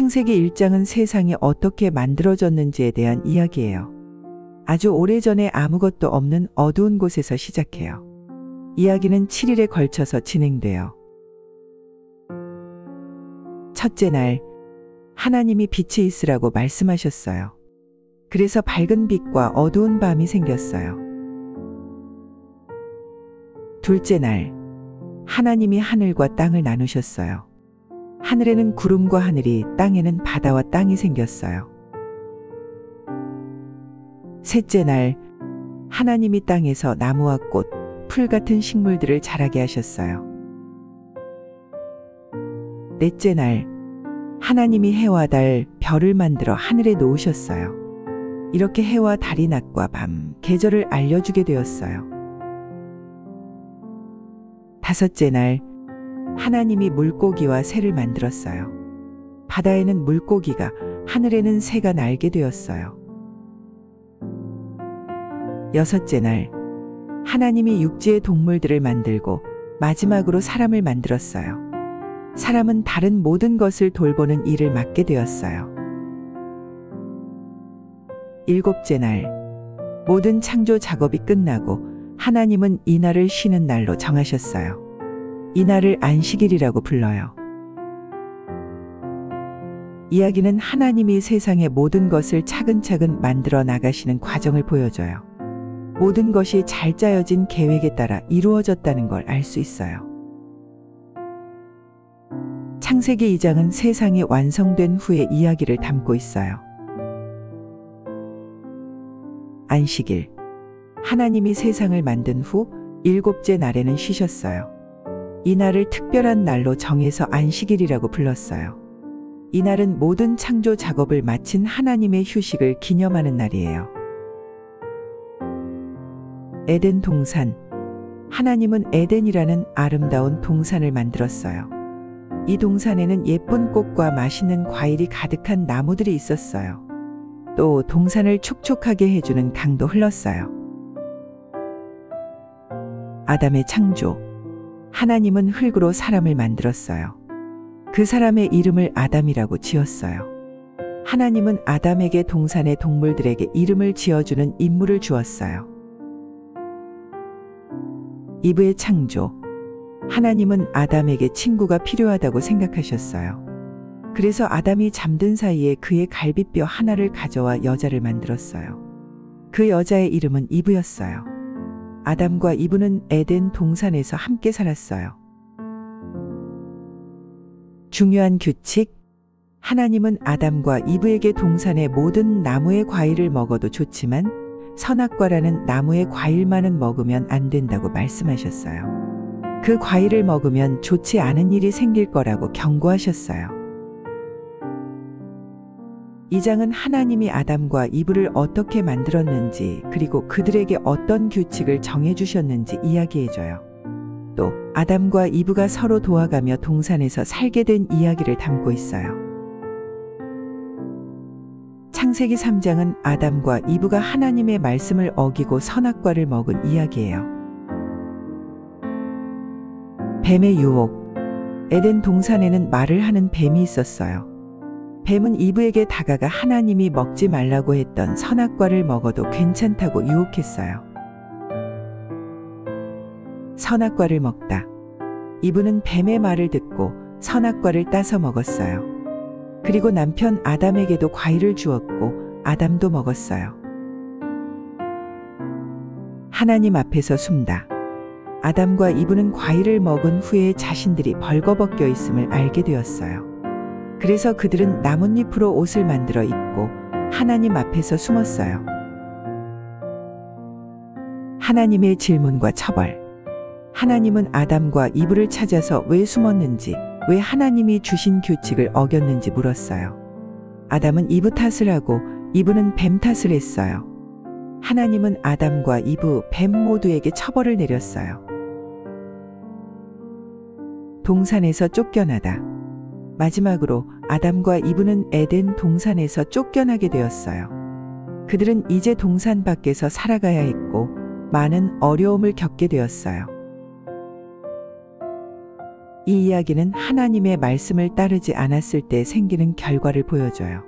창세기 1장은 세상이 어떻게 만들어졌는지에 대한 이야기예요. 아주 오래전에 아무것도 없는 어두운 곳에서 시작해요. 이야기는 7일에 걸쳐서 진행돼요. 첫째 날, 하나님이 빛이 있으라고 말씀하셨어요. 그래서 밝은 빛과 어두운 밤이 생겼어요. 둘째 날, 하나님이 하늘과 땅을 나누셨어요. 하늘에는 구름과 하늘이, 땅에는 바다와 땅이 생겼어요. 셋째 날, 하나님이 땅에서 나무와 꽃, 풀 같은 식물들을 자라게 하셨어요. 넷째 날, 하나님이 해와 달, 별을 만들어 하늘에 놓으셨어요. 이렇게 해와 달이 낮과 밤, 계절을 알려주게 되었어요. 다섯째 날, 하나님이 물고기와 새를 만들었어요. 바다에는 물고기가, 하늘에는 새가 날게 되었어요. 여섯째 날, 하나님이 육지의 동물들을 만들고 마지막으로 사람을 만들었어요. 사람은 다른 모든 것을 돌보는 일을 맡게 되었어요. 일곱째 날, 모든 창조 작업이 끝나고 하나님은 이날을 쉬는 날로 정하셨어요. 이날을 안식일이라고 불러요. 이야기는 하나님이 세상의 모든 것을 차근차근 만들어 나가시는 과정을 보여줘요. 모든 것이 잘 짜여진 계획에 따라 이루어졌다는 걸 알 수 있어요. 창세기 2장은 세상이 완성된 후의 이야기를 담고 있어요. 안식일. 하나님이 세상을 만든 후 7째 날에는 쉬셨어요. 이 날을 특별한 날로 정해서 안식일이라고 불렀어요. 이 날은 모든 창조 작업을 마친 하나님의 휴식을 기념하는 날이에요. 에덴 동산. 하나님은 에덴이라는 아름다운 동산을 만들었어요. 이 동산에는 예쁜 꽃과 맛있는 과일이 가득한 나무들이 있었어요. 또 동산을 촉촉하게 해주는 강도 흘렀어요. 아담의 창조. 하나님은 흙으로 사람을 만들었어요. 그 사람의 이름을 아담이라고 지었어요. 하나님은 아담에게 동산의 동물들에게 이름을 지어주는 임무를 주었어요. 이브의 창조. 하나님은 아담에게 친구가 필요하다고 생각하셨어요. 그래서 아담이 잠든 사이에 그의 갈비뼈 하나를 가져와 여자를 만들었어요. 그 여자의 이름은 이브였어요. 아담과 이브는 에덴 동산에서 함께 살았어요. 중요한 규칙. 하나님은 아담과 이브에게 동산의 모든 나무의 과일을 먹어도 좋지만 선악과라는 나무의 과일만은 먹으면 안 된다고 말씀하셨어요. 그 과일을 먹으면 좋지 않은 일이 생길 거라고 경고하셨어요. 이 장은 하나님이 아담과 이브를 어떻게 만들었는지, 그리고 그들에게 어떤 규칙을 정해주셨는지 이야기해줘요. 또 아담과 이브가 서로 도와가며 동산에서 살게 된 이야기를 담고 있어요. 창세기 3장은 아담과 이브가 하나님의 말씀을 어기고 선악과를 먹은 이야기예요. 뱀의 유혹. 에덴 동산에는 말을 하는 뱀이 있었어요. 뱀은 이브에게 다가가 하나님이 먹지 말라고 했던 선악과를 먹어도 괜찮다고 유혹했어요. 선악과를 먹다. 이브는 뱀의 말을 듣고 선악과를 따서 먹었어요. 그리고 남편 아담에게도 과일을 주었고 아담도 먹었어요. 하나님 앞에서 숨다. 아담과 이브는 과일을 먹은 후에 자신들이 벌거벗겨 있음을 알게 되었어요. 그래서 그들은 나뭇잎으로 옷을 만들어 입고 하나님 앞에서 숨었어요. 하나님의 질문과 처벌. 하나님은 아담과 이브를 찾아서 왜 숨었는지, 왜 하나님이 주신 규칙을 어겼는지 물었어요. 아담은 이브 탓을 하고 이브는 뱀 탓을 했어요. 하나님은 아담과 이브, 뱀 모두에게 처벌을 내렸어요. 동산에서 쫓겨나다. 마지막으로 아담과 이브는 에덴 동산에서 쫓겨나게 되었어요. 그들은 이제 동산 밖에서 살아가야 했고 많은 어려움을 겪게 되었어요. 이 이야기는 하나님의 말씀을 따르지 않았을 때 생기는 결과를 보여줘요.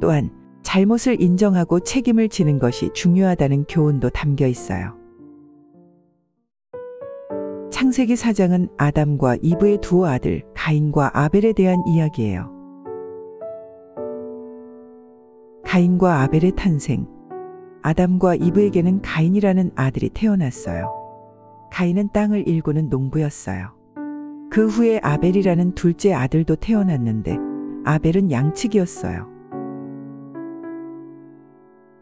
또한 잘못을 인정하고 책임을 지는 것이 중요하다는 교훈도 담겨 있어요. 창세기 4장은 아담과 이브의 두 아들 가인과 아벨에 대한 이야기예요. 가인과 아벨의 탄생. 아담과 이브에게는 가인이라는 아들이 태어났어요. 가인은 땅을 일구는 농부였어요. 그 후에 아벨이라는 둘째 아들도 태어났는데 아벨은 양치기였어요.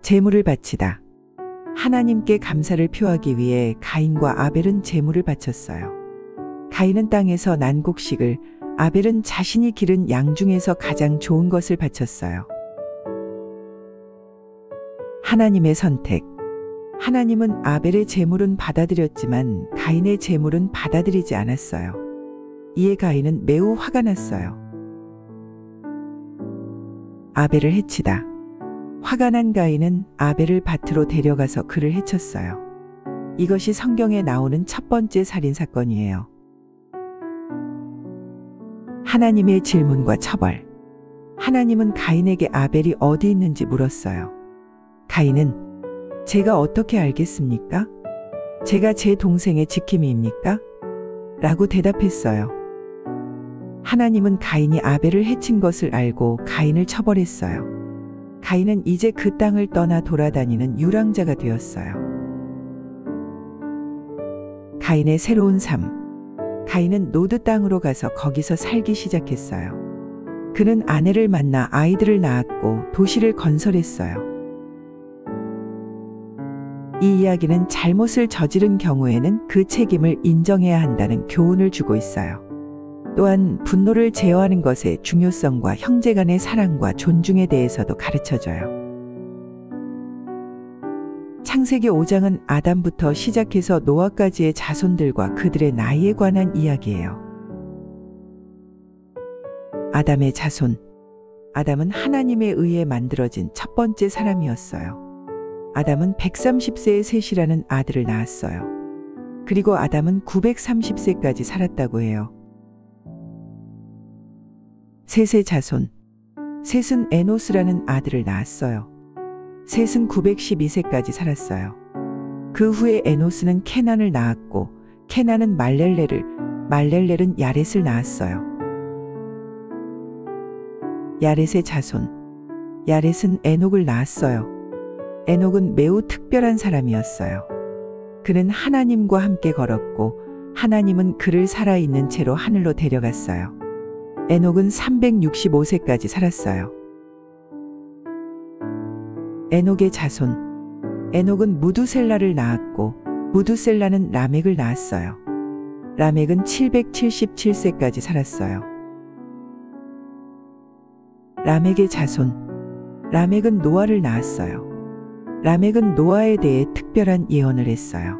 제물을 바치다. 하나님께 감사를 표하기 위해 가인과 아벨은 제물을 바쳤어요. 가인은 땅에서 난 곡식을, 아벨은 자신이 기른 양 중에서 가장 좋은 것을 바쳤어요. 하나님의 선택. 하나님은 아벨의 제물은 받아들였지만 가인의 제물은 받아들이지 않았어요. 이에 가인은 매우 화가 났어요. 아벨을 해치다. 화가 난 가인은 아벨을 밭으로 데려가서 그를 해쳤어요. 이것이 성경에 나오는 첫 번째 살인 사건이에요. 하나님의 질문과 처벌. 하나님은 가인에게 아벨이 어디 있는지 물었어요. 가인은 제가 어떻게 알겠습니까? 제가 제 동생의 지킴이입니까? 라고 대답했어요. 하나님은 가인이 아벨을 해친 것을 알고 가인을 처벌했어요. 가인은 이제 그 땅을 떠나 돌아다니는 유랑자가 되었어요. 가인의 새로운 삶. 가인은 노드 땅으로 가서 거기서 살기 시작했어요. 그는 아내를 만나 아이들을 낳았고 도시를 건설했어요. 이 이야기는 잘못을 저지른 경우에는 그 책임을 인정해야 한다는 교훈을 주고 있어요. 또한 분노를 제어하는 것의 중요성과 형제 간의 사랑과 존중에 대해서도 가르쳐줘요. 창세기 5장은 아담부터 시작해서 노아까지의 자손들과 그들의 나이에 관한 이야기예요. 아담의 자손. 아담은 하나님에 의해 만들어진 첫 번째 사람이었어요. 아담은 130세에 셋이라는 아들을 낳았어요. 그리고 아담은 930세까지 살았다고 해요. 셋의 자손. 셋은 에노스라는 아들을 낳았어요. 셋은 912세까지 살았어요. 그 후에 에노스는 케난을 낳았고 케난은 말렐레를, 말렐렐은 야렛을 낳았어요. 야렛의 자손. 야렛은 에녹을 낳았어요. 에녹은 매우 특별한 사람이었어요. 그는 하나님과 함께 걸었고 하나님은 그를 살아있는 채로 하늘로 데려갔어요. 에녹은 365세까지 살았어요. 에녹의 자손. 에녹은 무두셀라를 낳았고 무두셀라는 라멕을 낳았어요. 라멕은 777세까지 살았어요. 라멕의 자손. 라멕은 노아를 낳았어요. 라멕은 노아에 대해 특별한 예언을 했어요.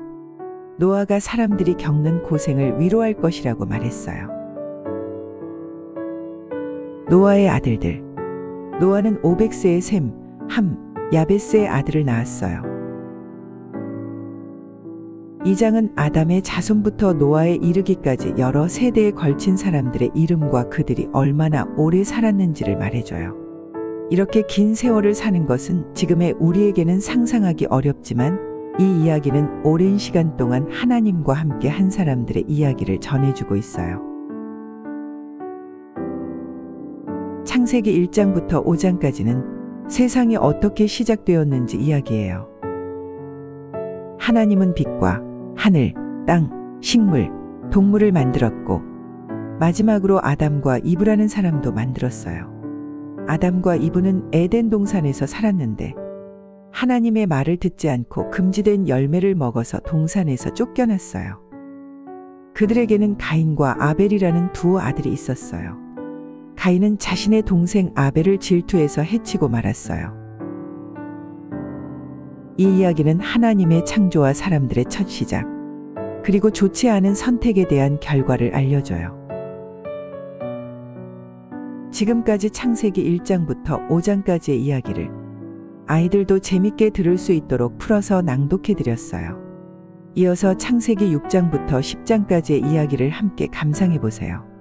노아가 사람들이 겪는 고생을 위로할 것이라고 말했어요. 노아의 아들들. 노아는 500세의 셈, 함, 야베스의 아들을 낳았어요. 이 장은 아담의 자손부터 노아에 이르기까지 여러 세대에 걸친 사람들의 이름과 그들이 얼마나 오래 살았는지를 말해줘요. 이렇게 긴 세월을 사는 것은 지금의 우리에게는 상상하기 어렵지만 이 이야기는 오랜 시간 동안 하나님과 함께 한 사람들의 이야기를 전해주고 있어요. 창세기 1장부터 5장까지는 세상이 어떻게 시작되었는지 이야기해요. 하나님은 빛과 하늘, 땅, 식물, 동물을 만들었고 마지막으로 아담과 이브라는 사람도 만들었어요. 아담과 이브는 에덴 동산에서 살았는데 하나님의 말을 듣지 않고 금지된 열매를 먹어서 동산에서 쫓겨났어요. 그들에게는 가인과 아벨이라는 두 아들이 있었어요. 가인은 자신의 동생 아벨을 질투해서 해치고 말았어요. 이 이야기는 하나님의 창조와 사람들의 첫 시작, 그리고 좋지 않은 선택에 대한 결과를 알려줘요. 지금까지 창세기 1장부터 5장까지의 이야기를 아이들도 재밌게 들을 수 있도록 풀어서 낭독해드렸어요. 이어서 창세기 6장부터 10장까지의 이야기를 함께 감상해 보세요.